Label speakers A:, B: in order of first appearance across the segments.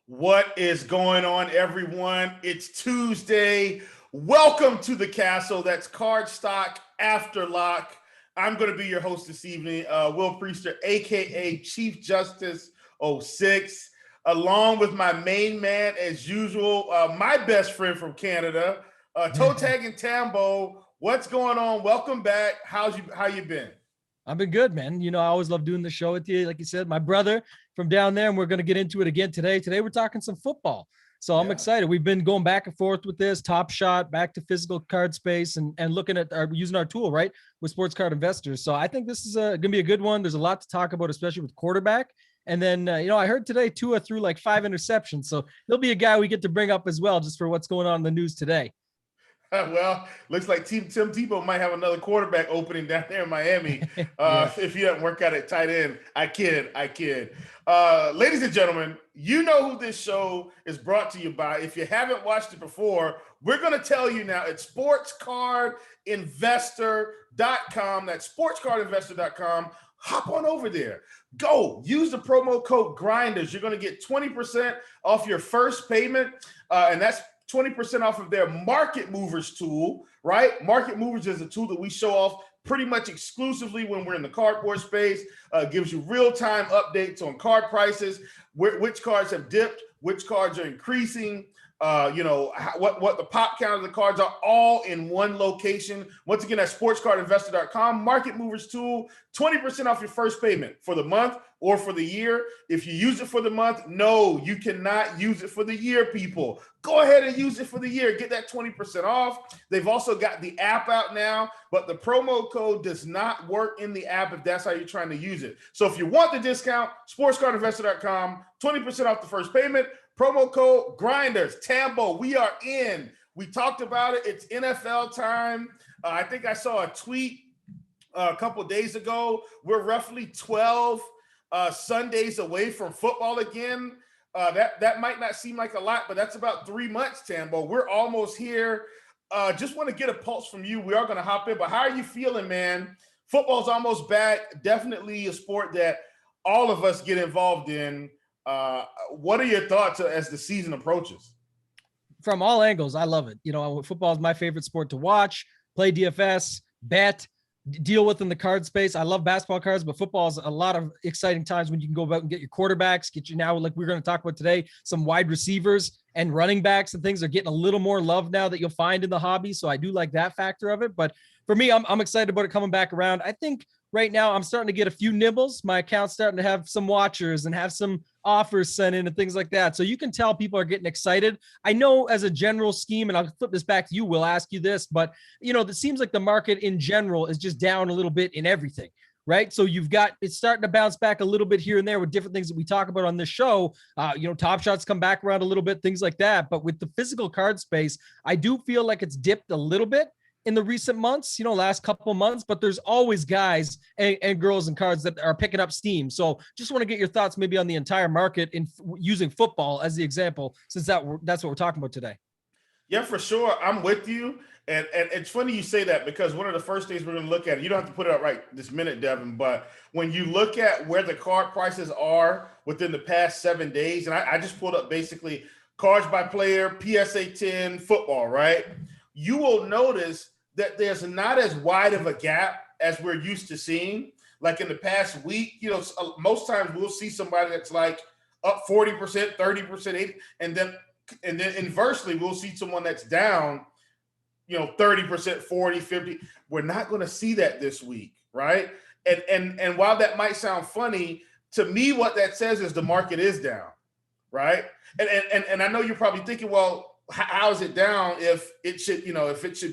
A: What is going on, everyone? It's Tuesday. Welcome to the castle. That's Card Stock After Lock. I'm going to be your host this evening, Will Priester, aka Chief Justice 06, along with my main man, as usual, my best friend from Canada, Toe Tag and Tambo. What's going on? Welcome back. How you been?
B: I've been good, man. You know, I always love doing the show with you. Like you said, my brother from down there, and we're going to get into it again today. Today, we're talking some football. So I'm excited. We've been going back and forth with this Top Shot, back to physical card space, and looking at using our tool, right, with sports card investors. So I think this is going to be a good one. There's a lot to talk about, especially with quarterback. And then, I heard today Tua threw like 5 interceptions. So he'll be a guy we get to bring up as well, just for what's going on in the news today.
A: Well, looks like Tim Tebow might have another quarterback opening down there in Miami. If he doesn't work out at tight end. I kid. Ladies and gentlemen, you know who this show is brought to you by. If you haven't watched it before, we're going to tell you now. It's sportscardinvestor.com. That's sportscardinvestor.com. Hop on over there. Go. Use the promo code GRINDERS. You're going to get 20% off your first payment, and that's 20% off of their Market Movers tool, right? Market Movers is a tool that we show off pretty much exclusively when we're in the cardboard space. Gives you real-time updates on card prices, which cards have dipped, which cards are increasing, what the pop count of the cards are, all in one location. Once again, that's sportscardinvestor.com. Market Movers tool, 20% off your first payment for the month or for the year. If you use it for the month, no, you cannot use it for the year, people. Go ahead and use it for the year. Get that 20% off. They've also got the app out now, but the promo code does not work in the app if that's how you're trying to use it. So if you want the discount, sportscardinvestor.com, 20% off the first payment. Promo code GRINDERS. Tambo, we are in. We talked about it. It's NFL time. I think I saw a tweet a couple days ago. We're roughly 12 Sundays away from football again. That might not seem like a lot, but that's about 3 months, Tambo. We're almost here. Just want to get a pulse from you. We are going to hop in, but how are you feeling, man? Football's almost back. Definitely a sport that all of us get involved in. What are your thoughts as the season approaches?
B: From all angles, I love it. Football is my favorite sport to watch, play DFS, bet, deal with in the card space. I love basketball cards, but football is a lot of exciting times when you can go out and get your quarterbacks, get you now, like we're going to talk about today, some wide receivers and running backs and things are getting a little more love now that you'll find in the hobby. So I do like that factor of it. But for me, I'm excited about it coming back around. I think right now I'm starting to get a few nibbles. My account's starting to have some watchers and have some offers sent in and things like that. So you can tell people are getting excited. I know as a general scheme, and I'll flip this back to you, Will, ask you this, but it seems like the market in general is just down a little bit in everything, right? So it's starting to bounce back a little bit here and there with different things that we talk about on this show. Top Shots come back around a little bit, things like that. But with the physical card space, I do feel like it's dipped a little bit in the recent months, last couple of months, but there's always guys and girls and cards that are picking up steam. So just want to get your thoughts maybe on the entire market in using football as the example, since that's what we're talking about today.
A: Yeah, for sure. I'm with you. And it's funny you say that because one of the first things we're going to look at, you don't have to put it up right this minute, Devin, but when you look at where the card prices are within the past 7 days, and I just pulled up basically cards by player, PSA 10, football, right? You will notice that there's not as wide of a gap as we're used to seeing. Like in the past week, most times we'll see somebody that's like up 40%, 30%, 80%, and then inversely, we'll see someone that's down, 30%, 40, 50. We're not going to see that this week, right? And while that might sound funny, to me, what that says is the market is down, right? And I know you're probably thinking, well, how is it down if it should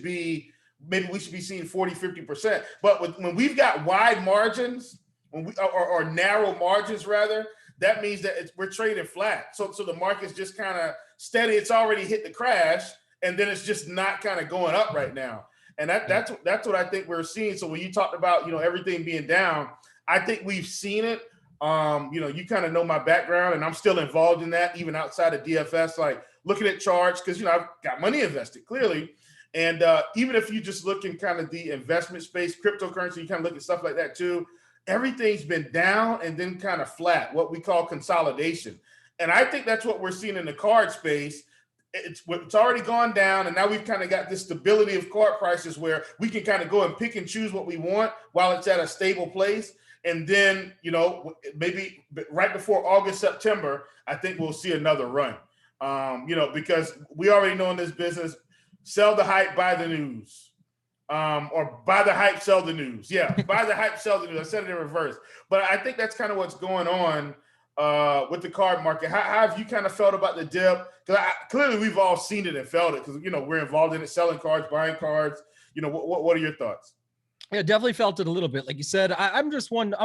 A: be, maybe we should be seeing 40, 50%. But when we've got wide margins, when we or narrow margins rather, that means that we're trading flat. So the market's just kind of steady. It's already hit the crash, and then it's just not kind of going up right now. And that's what I think we're seeing. So when you talked about, you know, everything being down, I think we've seen it. You know, you kind of know my background, and I'm still involved in that, even outside of DFS, like looking at charts, because, you know, I've got money invested clearly. And even if you just look in kind of the investment space, cryptocurrency, you kind of look at stuff like that too. Everything's been down and then kind of flat, what we call consolidation. And I think that's what we're seeing in the card space. It's already gone down, and now we've kind of got this stability of card prices where we can kind of go and pick and choose what we want while it's at a stable place. And then, you know, maybe right before August, September, I think we'll see another run. You know, because we already know in this business, sell the hype, buy the news. Or buy the hype, sell the news. Yeah, buy the hype, sell the news. I said it in reverse. But I think that's kind of what's going on with the card market. How have you kind of felt about the dip? Because clearly we've all seen it and felt it because, you know, we're involved in it, selling cards, buying cards. You know, what are your thoughts?
B: Yeah, definitely felt it a little bit. Like you said, I'm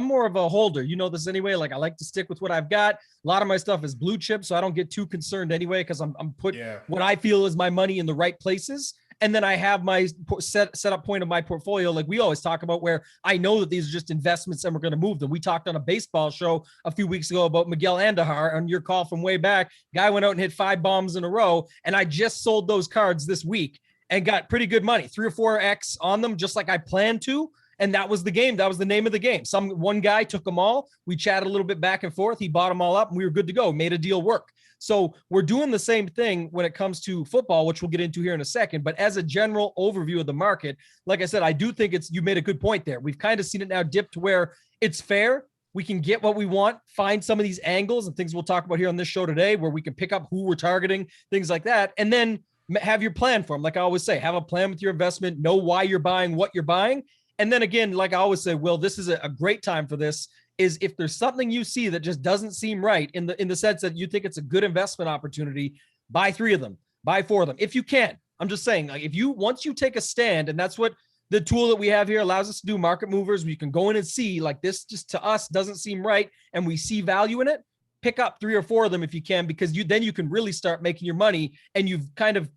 B: more of a holder. You know this anyway. Like I like to stick with what I've got. A lot of my stuff is blue chip, so I don't get too concerned anyway because I'm put what I feel is my money in the right places. And then I have my set up point of my portfolio, like we always talk about, where I know that these are just investments and we're going to move them. We talked on a baseball show a few weeks ago about Miguel Andujar on your call from way back. Guy went out and hit 5 bombs in a row, and I just sold those cards this week and got pretty good money, 3 or 4x on them, just like I planned to. And that was the game. That was the name of the game. One guy took them all. We chatted a little bit back and forth. He bought them all up and we were good to go. Made a deal work. So we're doing the same thing when it comes to football, which we'll get into here in a second. But as a general overview of the market, like I said, I do think you made a good point there. We've kind of seen it now dip to where it's fair. We can get what we want, find some of these angles and things we'll talk about here on this show today, where we can pick up who we're targeting, things like that. And then have your plan for them. Like I always say, have a plan with your investment, know why you're buying what you're buying. And then again, like I always say, Will, this is a great time for this, is if there's something you see that just doesn't seem right in the sense that you think it's a good investment opportunity, buy 3 of them, buy 4 of them. If you can, I'm just saying, like once you take a stand, and that's what the tool that we have here allows us to do, market movers, we can go in and see like this just to us doesn't seem right. And we see value in it. Pick up 3 or 4 of them if you can, because then you can really start making your money, and you've kind of,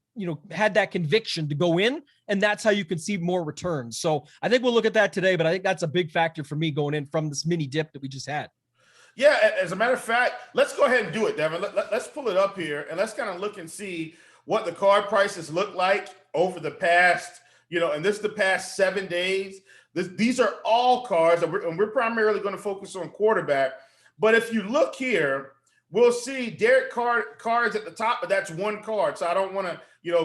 B: had that conviction to go in, and that's how you can see more returns. So I think we'll look at that today, but I think that's a big factor for me going in from this mini dip that we just had.
A: Yeah, as a matter of fact, let's go ahead and do it, Devin. Let's pull it up here and let's kind of look and see what the card prices look like over the past, and this is the past 7 days. These are all cards, and we're primarily going to focus on quarterback. But if you look here, we'll see Derek cards at the top, but that's one card. So I don't want to,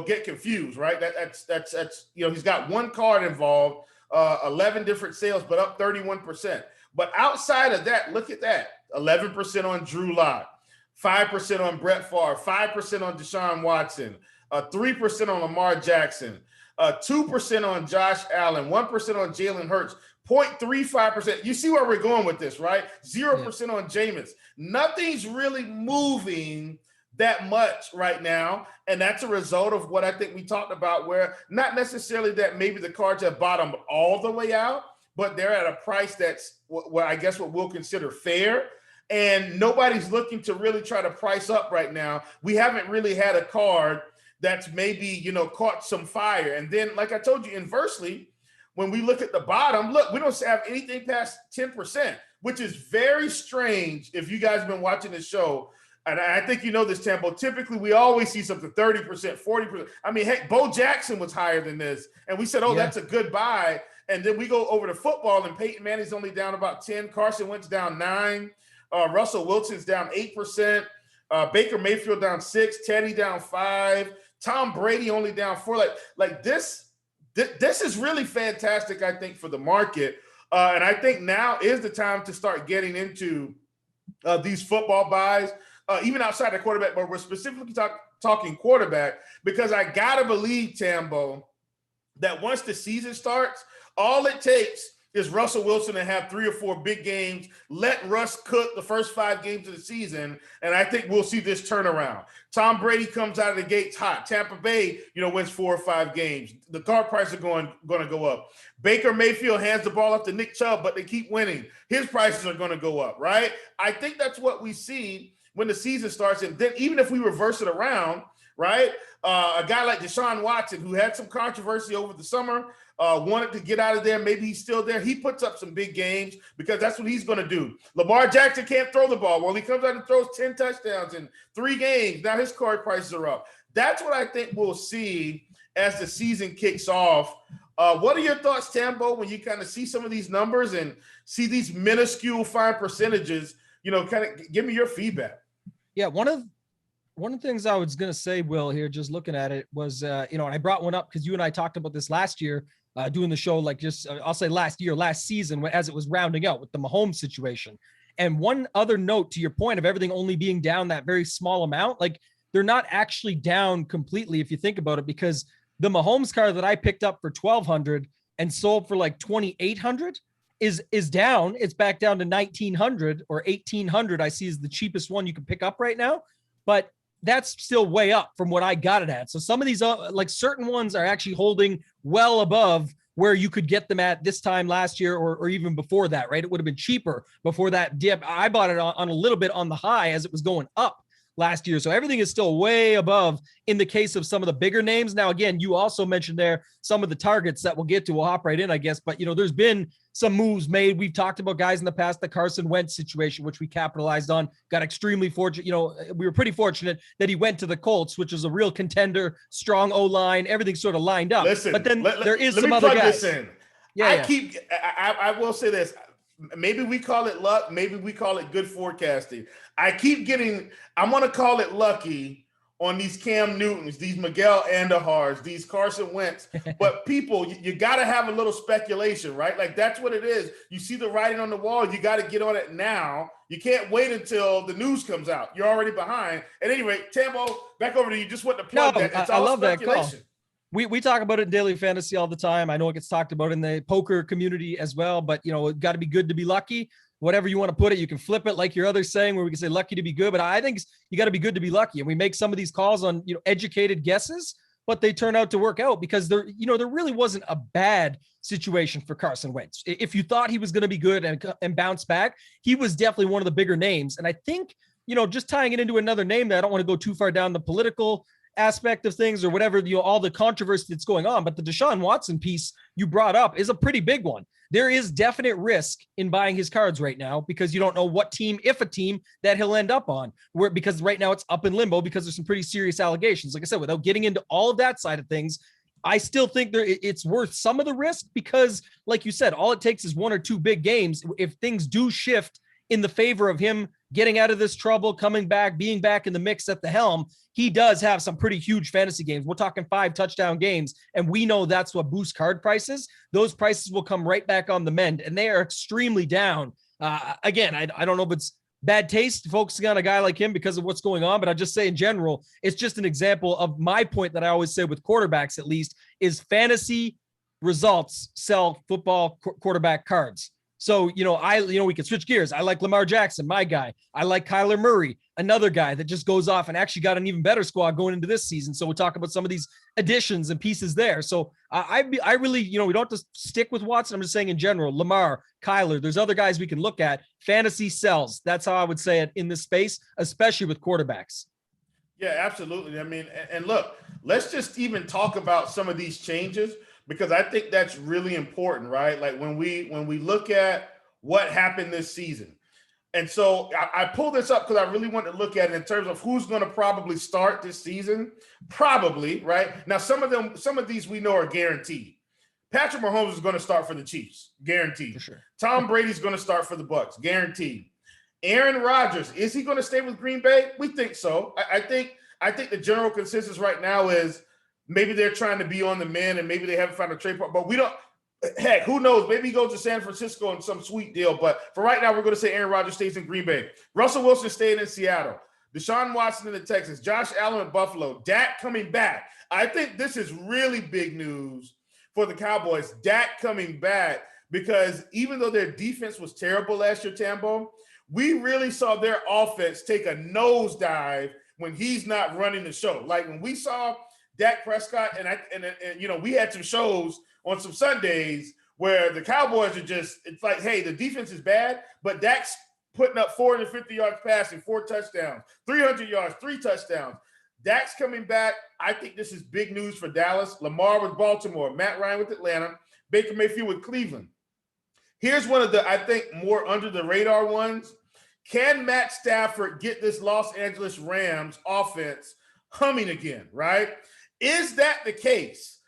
A: get confused, right? That's he's got one card involved, 11 different sales, but up 31%. But outside of that, look at that, 11% on Drew Lock, 5% on Brett Favre, 5% on Deshaun Watson, 3% on Lamar Jackson, 2% on Josh Allen, 1% on Jalen Hurts, 0.35%. You see where we're going with this, right? 0% on Jameis. Nothing's really moving that much right now. And that's a result of what I think we talked about, where not necessarily that maybe the cards have bottomed all the way out, but they're at a price that's what I guess what we'll consider fair. And nobody's looking to really try to price up right now. We haven't really had a card that's maybe, caught some fire. And then, like I told you, inversely, when we look at the bottom, look, we don't have anything past 10%, which is very strange if you guys have been watching this show. And I think you know this, Tambo. Typically, we always see something 30%, 40%. I mean, heck, Bo Jackson was higher than this. And we said, that's a good buy. And then we go over to football, and Peyton Manning's only down about 10. Carson Wentz down 9. Russell Wilson's down 8%. Baker Mayfield down 6. Teddy down 5. Tom Brady only down 4. Like this is really fantastic, I think, for the market. And I think now is the time to start getting into these football buys, even outside the quarterback, but we're specifically talking quarterback, because I got to believe, Tambo, that once the season starts, all it takes is Russell Wilson to have 3 or 4 big games, let Russ cook the first 5 games of the season, and I think we'll see this turnaround. Tom Brady comes out of the gates hot. Tampa Bay, wins 4 or 5 games. The card prices are going to go up. Baker Mayfield hands the ball up to Nick Chubb, but they keep winning. His prices are going to go up, right? I think that's what we see when the season starts, and then even if we reverse it around, right? A guy like Deshaun Watson, who had some controversy over the summer, wanted to get out of there. Maybe he's still there. He puts up some big games because that's what he's going to do. Lamar Jackson can't throw the ball. Well, he comes out and throws 10 touchdowns in 3 games. Now his card prices are up. That's what I think we'll see as the season kicks off. What are your thoughts, Tambo, when you kind of see some of these numbers and see these minuscule fine percentages? Kind of give me your feedback.
B: Yeah, one of the things I was going to say, Will, here, just looking at it was, and I brought one up because you and I talked about this last year doing the show, like I'll say last season, as it was rounding out with the Mahomes situation. And one other note to your point of everything only being down that very small amount, like they're not actually down completely if you think about it, because the Mahomes card that I picked up for $1,200 and sold for like $2,800 is down. It's back down to $1,900 or $1,800. I see is the cheapest one you can pick up right now, but that's still way up from what I got it at. So some of these, like certain ones are actually holding well above where you could get them at this time last year or even before that, right? It would have been cheaper before that dip. I bought it on a little bit on the high as it was going up last year. So everything is still way above in the case of some of the bigger names. Now, again, you also mentioned there some of the targets that we'll get to. We'll hop right in, I guess. But, there's been some moves made. We've talked about guys in the past, the Carson Wentz situation, which we capitalized on, got extremely fortunate. We were pretty fortunate that he went to the Colts, which is a real contender, strong O-line, everything sort of lined up.
A: Listen,
B: but then there is
A: some
B: other guys.
A: This in.
B: Yeah,
A: I will say this. Maybe we call it luck. Maybe we call it good forecasting. I'm going to call it lucky on these Cam Newtons, these Miguel Andahars, these Carson Wentz. But people, you got to have a little speculation, right? Like that's what it is. You see the writing on the wall. You got to get on it now. You can't wait until the news comes out. You're already behind. At any rate, Tambo, back over to you. Just want to plug that. It's all speculation.
B: We talk about it in daily fantasy all the time. I know it gets talked about in the poker community as well, but it got to be good to be lucky. Whatever you want to put it, you can flip it like your other saying where we can say lucky to be good, but I think you got to be good to be lucky. And we make some of these calls on, educated guesses, but they turn out to work out because there really wasn't a bad situation for Carson Wentz. If you thought he was going to be good and bounce back, he was definitely one of the bigger names. And I think, just tying it into another name that I don't want to go too far down the political aspect of things or whatever, all the controversy that's going on, but the Deshaun Watson piece you brought up is a pretty big one. There is definite risk in buying his cards right now because you don't know what team, if a team, that he'll end up on, because right now it's up in limbo because there's some pretty serious allegations. Like I said, without getting into all of that side of things, I still think it's worth some of the risk because, like you said, all it takes is 1 or 2 big games. If things do shift in the favor of him getting out of this trouble, coming back, being back in the mix at the helm, he does have some pretty huge fantasy games. We're talking 5 touchdown games, and we know that's what boosts card prices. Those prices will come right back on the mend, and they are extremely down. Again, I don't know if it's bad taste focusing on a guy like him because of what's going on, but I just say in general, it's just an example of my point that I always say with quarterbacks, at least, is fantasy results sell football quarterback cards. So, we can switch gears. I like Lamar Jackson, my guy. I like Kyler Murray, another guy that just goes off and actually got an even better squad going into this season. So we'll talk about some of these additions and pieces there. So I really, we don't have to stick with Watson. I'm just saying in general, Lamar, Kyler, there's other guys we can look at. Fantasy sells. That's how I would say it in this space, especially with quarterbacks.
A: Yeah, absolutely. I mean, and look, let's just even talk about some of these changes, because I think that's really important, right? Like when we look at what happened this season. And so I pulled this up because I really want to look at it in terms of who's going to probably start this season. Probably, right? Now, some of these we know are guaranteed. Patrick Mahomes is going to start for the Chiefs, guaranteed.
B: For sure.
A: Tom Brady's going to start for the Bucs, guaranteed. Aaron Rodgers, is he going to stay with Green Bay? We think so. I think the general consensus right now is maybe they're trying to be on the mend and maybe they haven't found a trade partner, but we don't. Heck, who knows? Maybe he goes to San Francisco in some sweet deal. But for right now, we're going to say Aaron Rodgers stays in Green Bay. Russell Wilson staying in Seattle. Deshaun Watson in the Texans. Josh Allen in Buffalo. Dak coming back. I think this is really big news for the Cowboys. Dak coming back, because even though their defense was terrible last year, Tambo, we really saw their offense take a nosedive when he's not running the show. Like when we saw Dak Prescott, and we had some shows on some Sundays where the Cowboys are just, it's like, hey, the defense is bad, but Dak's putting up 450 yards passing, 4 touchdowns, 300 yards, 3 touchdowns. Dak's coming back. I think this is big news for Dallas. Lamar with Baltimore, Matt Ryan with Atlanta, Baker Mayfield with Cleveland. Here's one of the, I think, more under the radar ones. Can Matt Stafford get this Los Angeles Rams offense humming again, right? Is that the case?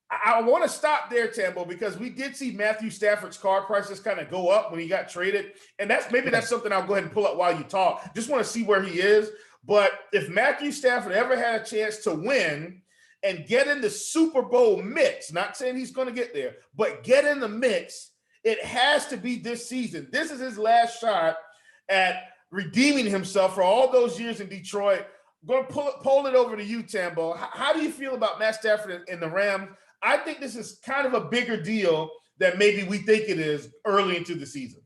A: I want to stop there, Tambo, because we did see Matthew Stafford's car prices kind of go up when he got traded. And that's something I'll go ahead and pull up while you talk. Just want to see where he is. But if Matthew Stafford ever had a chance to win and get in the Super Bowl mix, not saying he's going to get there, but get in the mix, it has to be this season. This is his last shot at redeeming himself for all those years in Detroit. I'm going to pull it over to you, Tambo. How do you feel about Matt Stafford and the Rams? I think this is kind of a bigger deal than maybe we think it is early into the season.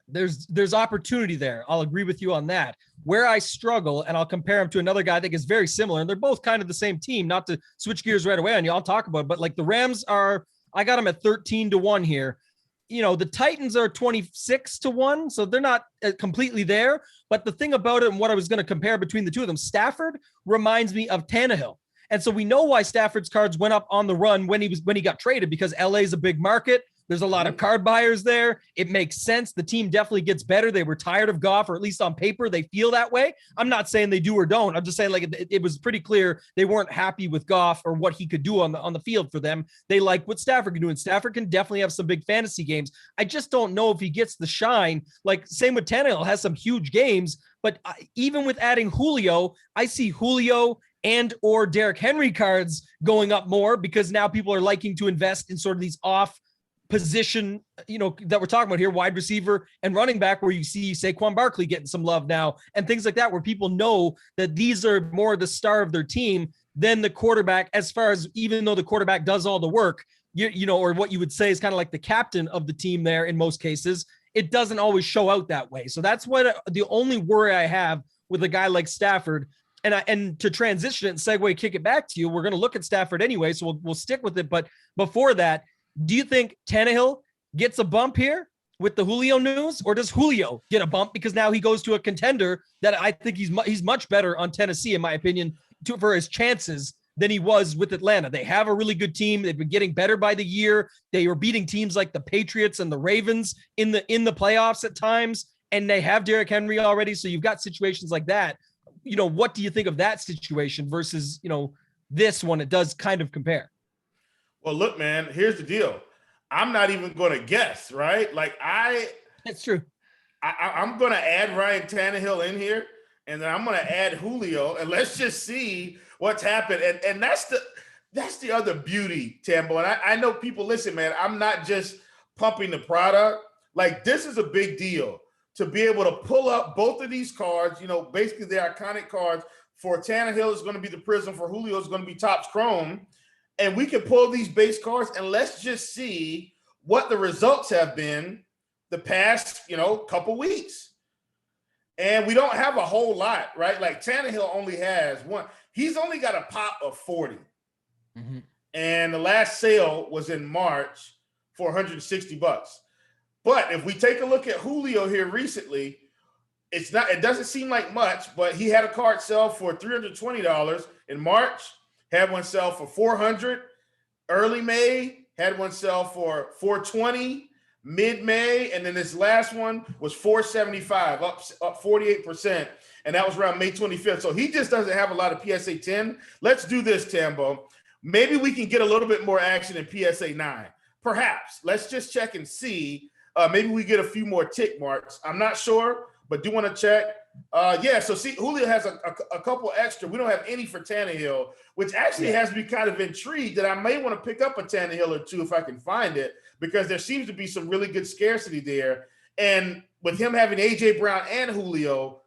B: There's opportunity there. I'll agree with you on that. Where I struggle, and I'll compare him to another guy I think is very similar, and they're both kind of the same team, not to switch gears right away on you, I'll talk about it, but like the Rams I got them at 13-1 here. The Titans are 26-1, so they're not completely there. But the thing about it and what I was going to compare between the two of them, Stafford reminds me of Tannehill. And so we know why Stafford's cards went up on the run when he got traded, because LA is a big market. There's a lot of card buyers there. It makes sense. The team definitely gets better. They were tired of Goff, or at least on paper, they feel that way. I'm not saying they do or don't. I'm just saying it was pretty clear they weren't happy with Goff or what he could do on the field for them. They like what Stafford can do, and Stafford can definitely have some big fantasy games. I just don't know if he gets the shine. Like same with Tannehill, has some huge games, but even with adding Julio, I see Julio and or Derrick Henry cards going up more because now people are liking to invest in sort of these off position, that we're talking about here, wide receiver and running back, where you see Saquon Barkley getting some love now and things like that, where people know that these are more the star of their team than the quarterback, as far as, even though the quarterback does all the work, or what you would say is kind of like the captain of the team there in most cases, it doesn't always show out that way. So that's what the only worry I have with a guy like Stafford. And to transition it and segue, kick it back to you, we're going to look at Stafford anyway, so we'll stick with it. But before that, do you think Tannehill gets a bump here with the Julio news, or does Julio get a bump because now he goes to a contender that I think he's much better on Tennessee, in my opinion, for his chances than he was with Atlanta? They have a really good team. They've been getting better by the year. They were beating teams like the Patriots and the Ravens in the playoffs at times, and they have Derrick Henry already. So you've got situations like that. What do you think of that situation versus, this one? It does kind of compare.
A: Well, look, man, here's the deal. I'm not even going to guess, right?
B: That's true.
A: I'm going to add Ryan Tannehill in here, and then I'm going to add Julio, and let's just see what's happened. And that's the other beauty, Tambo. And I know people, listen, man, I'm not just pumping the product. Like, this is a big deal to be able to pull up both of these cards, basically the iconic cards. For Tannehill is going to be the Prism, for Julio is going to be Topps Chrome. And we can pull these base cards, and let's just see what the results have been the past, couple weeks. And we don't have a whole lot, right? Like Tannehill only has one. He's only got a pop of 40. Mm-hmm. And the last sale was in March for $160. But if we take a look at Julio here recently, it doesn't seem like much, but he had a card sell for $320 in March. Had one sell for $400 early May, had one sell for $420 mid-May, and then this last one was $475, up 48%, and that was around May 25th. So he just doesn't have a lot of PSA 10. Let's do this, Tambo. Maybe we can get a little bit more action in PSA 9. Perhaps. Let's just check and see. Maybe we get a few more tick marks. I'm not sure, but do want to check. So see, Julio has a couple extra. We don't have any for Tannehill, which actually has me kind of intrigued that I may want to pick up a Tannehill or two if I can find it, because there seems to be some really good scarcity there. And with him having A.J. Brown and Julio,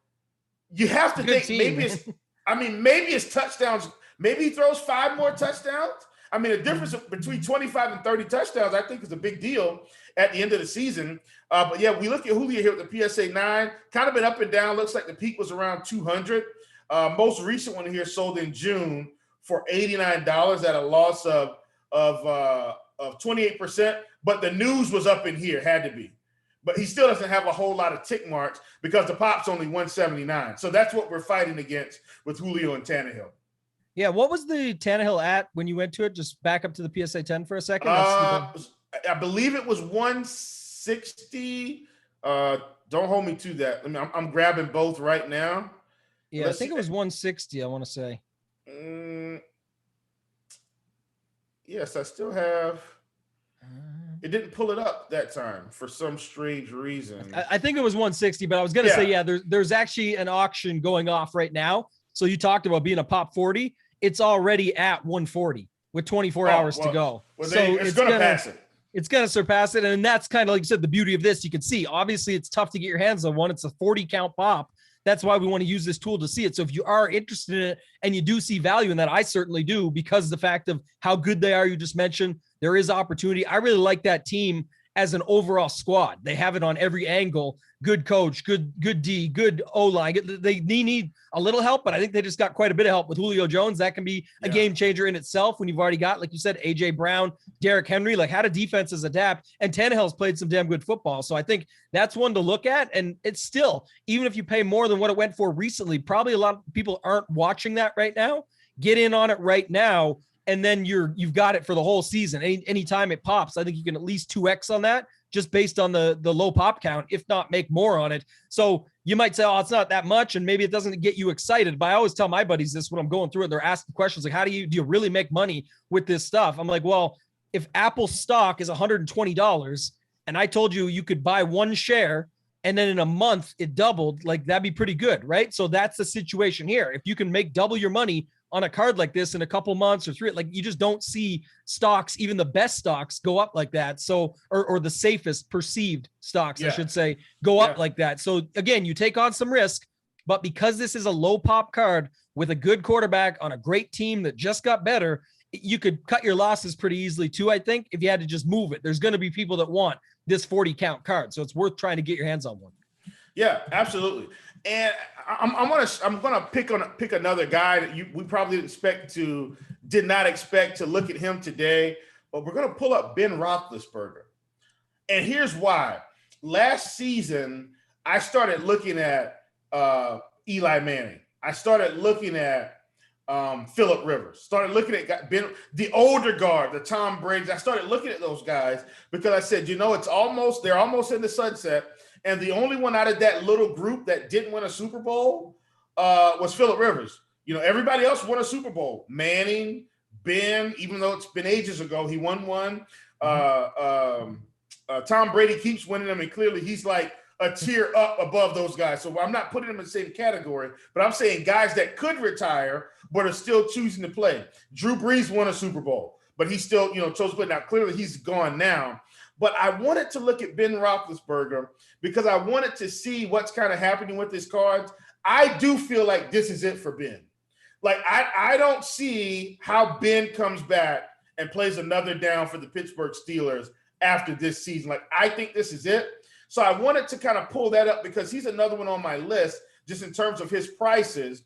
A: you have to think maybe it's touchdowns. Maybe he throws 5 more touchdowns. I mean, the difference between 25 and 30 touchdowns, I think, is a big deal at the end of the season. But yeah, we look at Julio here with the PSA 9, kind of been up and down. Looks like the peak was around 200. Most recent one here sold in June for $89 at a loss of 28%. But the news was up in here, had to be. But he still doesn't have a whole lot of tick marks because the pop's only 179. So that's what we're fighting against with Julio and Tannehill.
B: Yeah, what was the Tannehill at when you went to it? Just back up to the PSA 10 for a second.
A: I believe it was 160. Don't hold me to that. I'm grabbing both right now.
B: Yeah, I think it was 160, I want to say.
A: Yes, I still have. It didn't pull it up that time for some strange reason.
B: I think it was 160, but I was going to say, yeah, there's actually an auction going off right now. So you talked about being a pop 40. It's already at 140 with 24 hours to go.
A: Well, so it's going to pass it.
B: It's going to surpass it. And that's kind of, like you said, the beauty of this. You can see, obviously, it's tough to get your hands on one. It's a 40 count pop. That's why we want to use this tool to see it. So if you are interested in it and you do see value in that, I certainly do, because the fact of how good they are, you just mentioned, there is opportunity. I really like that team as an overall squad. They have it on every angle. Good coach, good D, good O-line. They need a little help, but I think they just got quite a bit of help with Julio Jones. That can be a game changer in itself when you've already got, like you said, A.J. Brown, Derrick Henry. Like, how do defenses adapt? And Tannehill's played some damn good football. So I think that's one to look at. And it's still, even if you pay more than what it went for recently, probably a lot of people aren't watching that right now. Get in on it right now. And then you've got it for the whole season. Anytime it pops, I think you can at least 2x on that, just based on the low pop count, if not make more on it. So you might say, oh, it's not that much, and maybe it doesn't get you excited. But I always tell my buddies this when I'm going through it. They're asking questions like, do you really make money with this stuff? I'm like, well, if Apple stock is $120 and I told you could buy one share and then in a month it doubled, like, that'd be pretty good, right? So that's the situation here. If you can make double your money on a card like this in a couple months or 3, like, you just don't see stocks, even the best stocks, go up like that. So, or the safest perceived stocks, I should say, go up like that. So again, you take on some risk, but because this is a low pop card with a good quarterback on a great team that just got better, you could cut your losses pretty easily too. I think if you had to just move it, there's going to be people that want this 40 count card. So it's worth trying to get your hands on one.
A: Yeah, absolutely. And I'm gonna pick another guy that we probably did not expect to look at him today, but we're gonna pull up Ben Roethlisberger. And here's why. Last season, I started looking at Eli Manning. I started looking at Phillip Rivers. Started looking at the older guard, the Tom Brady. I started looking at those guys because I said, they're almost in the sunset. And the only one out of that little group that didn't win a Super Bowl was Phillip Rivers. Everybody else won a Super Bowl. Manning, Ben, even though it's been ages ago, he won one. Tom Brady keeps winning them, and clearly he's like a tier up above those guys. So I'm not putting them in the same category, but I'm saying guys that could retire but are still choosing to play. Drew Brees won a Super Bowl, but he still, chose to play. Now, clearly he's gone now. But I wanted to look at Ben Roethlisberger because I wanted to see what's kind of happening with his cards. I do feel like this is it for Ben. Like, I don't see how Ben comes back and plays another down for the Pittsburgh Steelers after this season. Like, I think this is it. So I wanted to kind of pull that up because he's another one on my list just in terms of his prices.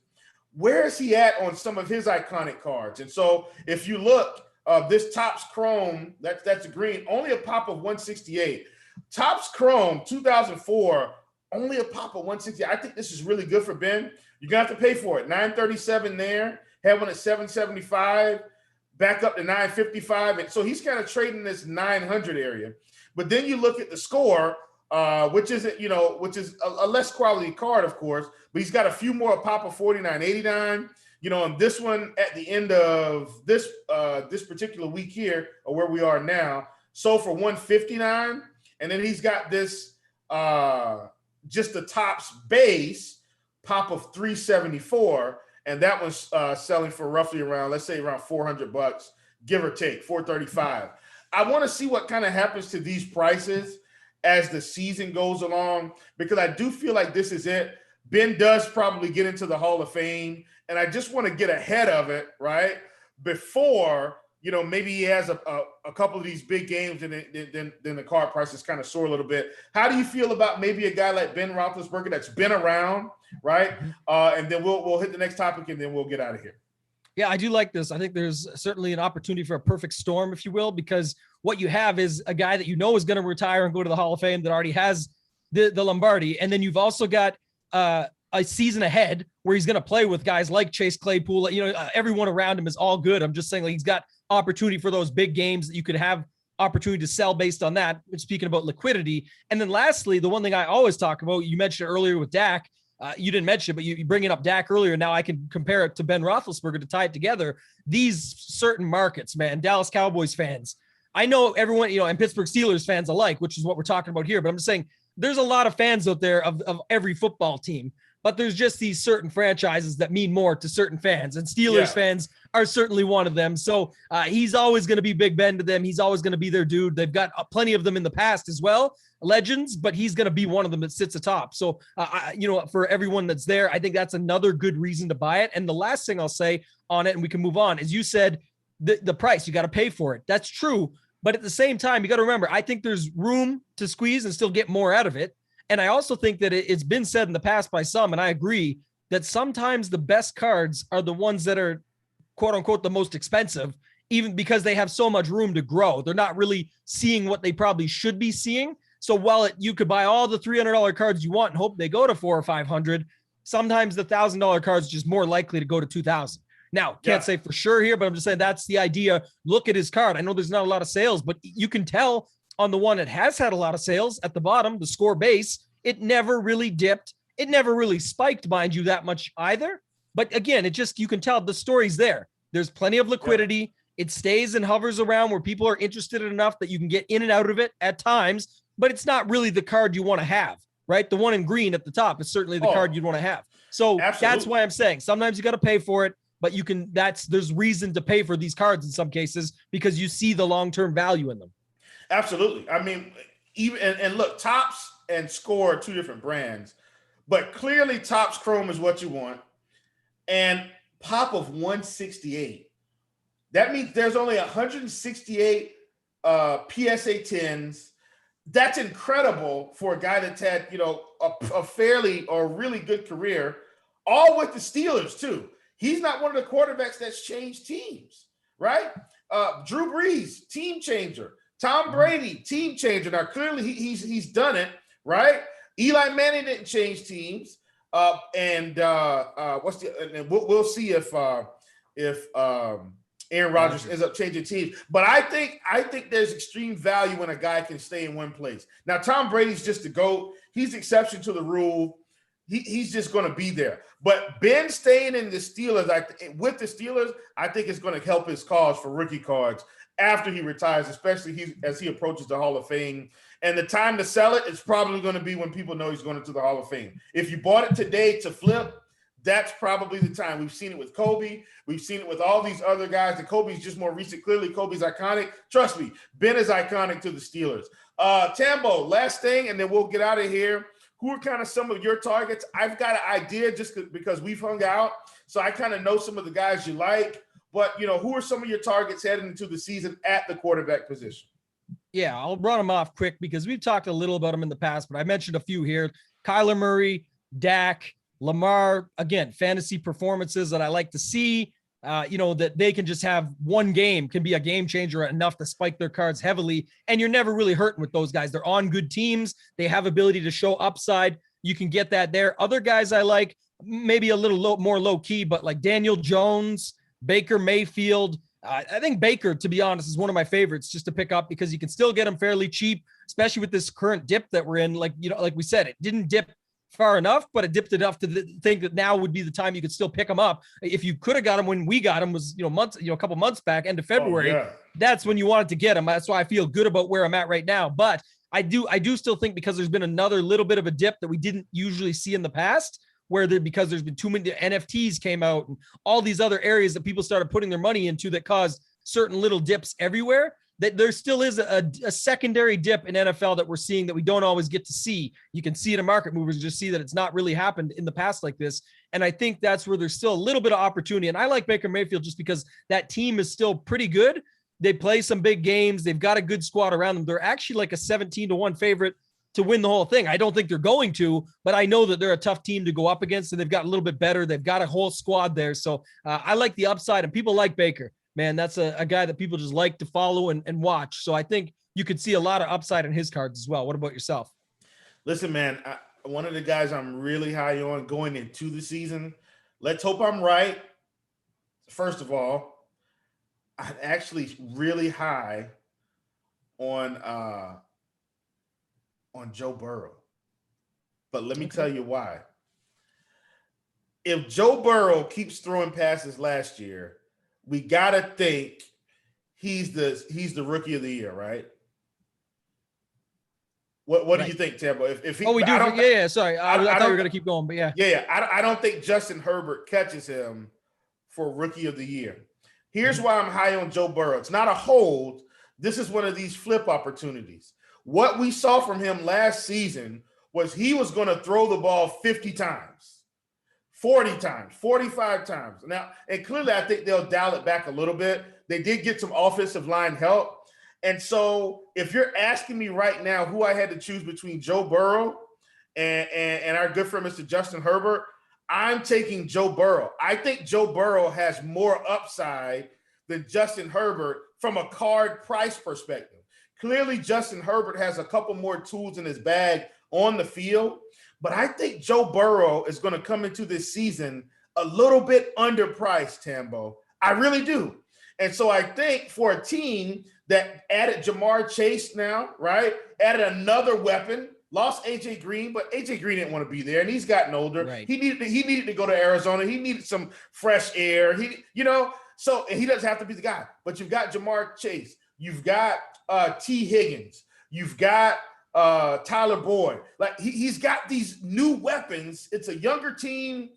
A: Where is he at on some of his iconic cards? And so if you look, this Topps Chrome, that's a green, only a pop of 168. Topps Chrome 2004, only a pop of 160. I think this is really good for Ben. You're going to have to pay for it. $937 there, had one at $775, back up to $955. And so he's kind of trading this 900 area. But then you look at the score, which is a less quality card, of course, but he's got a few more, a pop of 49.89. And this one at the end of this particular week here, or where we are now, sold for $159. And then he's got this just the Topps base pop of $374, and that one's selling for roughly around, let's say around $400, give or take, $435. I want to see what kind of happens to these prices as the season goes along, because I do feel like this is it. Ben does probably get into the Hall of Fame, and I just want to get ahead of it, right? Before, maybe he has a couple of these big games and then the card prices kind of soar a little bit. How do you feel about maybe a guy like Ben Roethlisberger that's been around, right? And then we'll hit the next topic and then we'll get out of here.
B: Yeah, I do like this. I think there's certainly an opportunity for a perfect storm, if you will, because what you have is a guy that is going to retire and go to the Hall of Fame that already has the Lombardi. And then you've also got a season ahead where he's going to play with guys like Chase Claypool. Everyone around him is all good. I'm just saying, like, he's got opportunity for those big games that you could have opportunity to sell based on that. Speaking about liquidity. And then lastly, the one thing I always talk about, you mentioned it earlier with Dak. You didn't mention it, but you bringing up Dak earlier. Now I can compare it to Ben Roethlisberger to tie it together. These certain markets, man, Dallas Cowboys fans, I know everyone, and Pittsburgh Steelers fans alike, which is what we're talking about here. But I'm just saying there's a lot of fans out there of every football team, but there's just these certain franchises that mean more to certain fans, and Steelers fans are certainly one of them. So he's always going to be Big Ben to them. He's always going to be their dude. They've got plenty of them in the past as well, legends, but he's going to be one of them that sits atop. So, for everyone that's there, I think that's another good reason to buy it. And the last thing I'll say on it, and we can move on, is you said the price, you got to pay for it. That's true. But at the same time, you got to remember, I think there's room to squeeze and still get more out of it. And I also think that it's been said in the past by some, and I agree, that sometimes the best cards are the ones that are quote unquote the most expensive, even because they have so much room to grow. They're not really seeing what they probably should be seeing. So while you could buy all the $300 cards you want and hope they go to $400 or $500, sometimes the $1,000 cards are just more likely to go to $2,000. Now, can't say for sure here, but I'm just saying that's the idea. Look at his card. I know there's not a lot of sales, but you can tell on the one that has had a lot of sales at the bottom, the score base, it never really dipped. It never really spiked, mind you, that much either. But again, you can tell the story's there. There's plenty of liquidity. It stays and hovers around where people are interested enough that you can get in and out of it at times, but it's not really the card you want to have, right? The one in green at the top is certainly the card you'd want to have. So That's why I'm saying sometimes you got to pay for it, but there's reason to pay for these cards in some cases because you see the long-term value in them.
A: Absolutely. I mean, and look, Topps and Score are two different brands, but clearly Topps Chrome is what you want. And pop of 168. That means there's only 168 PSA 10s. That's incredible for a guy that's had, a fairly or really good career, all with the Steelers too. He's not one of the quarterbacks that's changed teams, right? Drew Brees, team changer. Tom Brady, team changer. Now, clearly he's done it, right? Eli Manning didn't change teams. And we'll see if Aaron Rodgers ends up changing teams. But I think there's extreme value when a guy can stay in one place. Now, Tom Brady's just the GOAT. He's the exception to the rule. He's just going to be there. But Ben staying in the Steelers, with the Steelers, I think it's going to help his cause for rookie cards after he retires, especially as he approaches the Hall of Fame. And the time to sell it is probably going to be when people know he's going into the Hall of Fame. If you bought it today to flip, that's probably the time. We've seen it with Kobe. We've seen it with all these other guys. And Kobe's just more recent. Clearly, Kobe's iconic. Trust me, Ben is iconic to the Steelers. Tambo, last thing, and then we'll get out of here. Who are kind of some of your targets? I've got an idea just because we've hung out. So I kind of know some of the guys you like. But, who are some of your targets heading into the season at the quarterback position?
B: Yeah, I'll run them off quick because we've talked a little about them in the past, but I mentioned a few here. Kyler Murray, Dak, Lamar, again, fantasy performances that I like to see, that they can just have one game can be a game changer enough to spike their cards heavily. And you're never really hurting with those guys. They're on good teams. They have ability to show upside. You can get that there. Other guys I like, maybe a little more low key, but like Daniel Jones, Baker Mayfield. I think Baker, to be honest, is one of my favorites just to pick up because you can still get them fairly cheap, especially with this current dip that we're in. Like we said, it didn't dip far enough, but it dipped enough to think that now would be the time you could still pick them up. If you could have got them when we got them was, a couple months back, end of February, that's when you wanted to get them. That's why I feel good about where I'm at right now. But I do still think because there's been another little bit of a dip that we didn't usually see in the past, because there's been too many NFTs came out and all these other areas that people started putting their money into that caused certain little dips everywhere, that there still is a secondary dip in NFL that we're seeing that we don't always get to see. You can see it in market movers and just see that it's not really happened in the past like this. And I think that's where there's still a little bit of opportunity. And I like Baker Mayfield just because that team is still pretty good. They play some big games. They've got a good squad around them. They're actually like a 17-1 favorite to win the whole thing. I don't think they're going to, but I know that they're a tough team to go up against, and they've got a little bit better. They've got a whole squad there. So I like the upside, and people like Baker. Man, that's a guy that people just like to follow and watch. So I think you could see a lot of upside in his cards as well. What about yourself?
A: Listen, man, one of the guys I'm really high on going into the season, let's hope I'm right. First of all, I'm actually really high on Joe Burrow. But let me tell you why. If Joe Burrow keeps throwing passes last year, we gotta think he's the rookie of the year, right? What do you think, Tambo? If he,
B: we do. Yeah. Sorry, I thought you were gonna keep going, but yeah.
A: Yeah. I don't think Justin Herbert catches him for rookie of the year. Here's why I'm high on Joe Burrow. It's not a hold. This is one of these flip opportunities. What we saw from him last season was he was going to throw the ball 50 times, 40 times, 45 times. Now, and clearly I think they'll dial it back a little bit. They did get some offensive line help. And so if you're asking me right now who I had to choose between Joe Burrow and our good friend, Mr. Justin Herbert, I'm taking Joe Burrow. I think Joe Burrow has more upside than Justin Herbert from a card price perspective. Clearly, Justin Herbert has a couple more tools in his bag on the field, but I think Joe Burrow is going to come into this season a little bit underpriced, Tambo. I really do. And so I think for a team that added Jamar Chase now, right, added another weapon, lost AJ Green, but AJ Green didn't want to be there, and he's gotten older.
B: Right.
A: He needed to go to Arizona. He needed some fresh air. So he doesn't have to be the guy. But you've got Jamar Chase. You've got T. Higgins. You've got Tyler Boyd. Like he's got these new weapons. It's a younger team.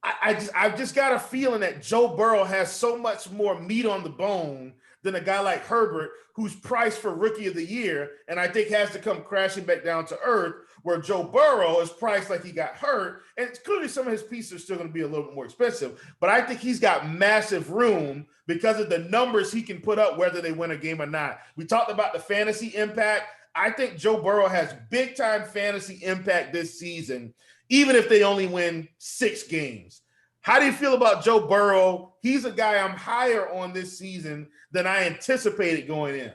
A: I've just got a feeling that Joe Burrow has so much more meat on the bone than a guy like Herbert, who's priced for rookie of the year, and I think has to come crashing back down to earth, where Joe Burrow is priced like he got hurt. And clearly some of his pieces are still going to be a little bit more expensive, but I think he's got massive room because of the numbers he can put up, whether they win a game or not. We talked about the fantasy impact. I think Joe Burrow has big time fantasy impact this season, even if they only win 6 games. How do you feel about Joe Burrow? He's a guy I'm higher on this season than I anticipated going in.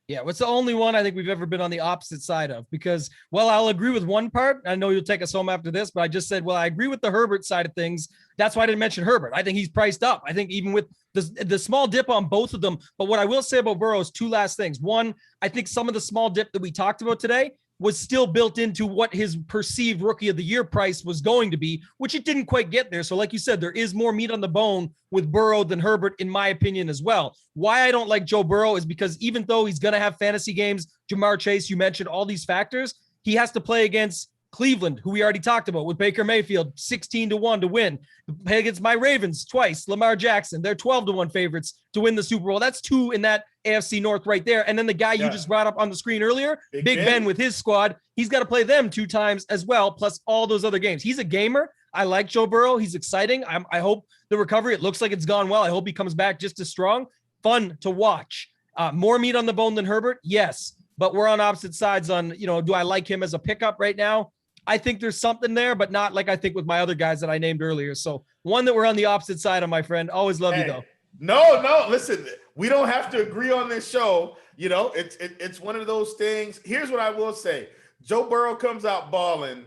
B: Yeah, it's the only one I think we've ever been on the opposite side of, because, well, I'll agree with one part. I know you'll take us home after this, but I just said, well, I agree with the Herbert side of things. That's why I didn't mention Herbert. I think he's priced up. I think even with the small dip on both of them. But what I will say about Burrow is 2 last things. One, I think some of the small dip that we talked about today was still built into what his perceived rookie of the year price was going to be, which it didn't quite get there. So like you said, there is more meat on the bone with Burrow than Herbert, in my opinion, as well. Why I don't like Joe Burrow is because even though he's going to have fantasy games, Jamar Chase, you mentioned all these factors, he has to play against Cleveland, who we already talked about with Baker Mayfield, 16-1 to win. Play against my Ravens twice, Lamar Jackson, they're 12-1 favorites to win the Super Bowl. That's 2 in that AFC North right there. And then the guy you just brought up on the screen earlier, Big Ben with his squad, he's got to play them 2 times as well, plus all those other games. He's a gamer. I like Joe Burrow. He's exciting. I hope the recovery, it looks like it's gone well. I hope he comes back just as strong. Fun to watch. More meat on the bone than Herbert? Yes. But we're on opposite sides on, do I like him as a pickup right now? I think there's something there, but not like I think with my other guys that I named earlier. So one that we're on the opposite side of, my friend. Always love you, though.
A: No. Listen, we don't have to agree on this show. It's one of those things. Here's what I will say. Joe Burrow comes out balling.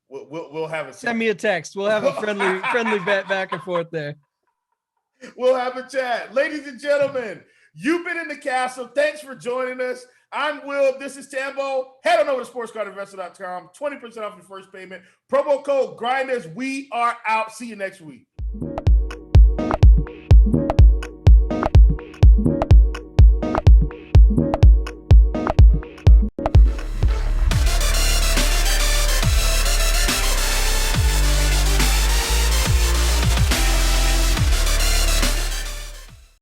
A: We'll have a
B: send me a text. We'll have a friendly bet back and forth there.
A: We'll have a chat. Ladies and gentlemen, you've been in the castle. Thanks for joining us. I'm Will. This is Tambo. Head on over to sportscardinvestor.com. 20% off your first payment. Promo code Grinders. We are out. See you next week.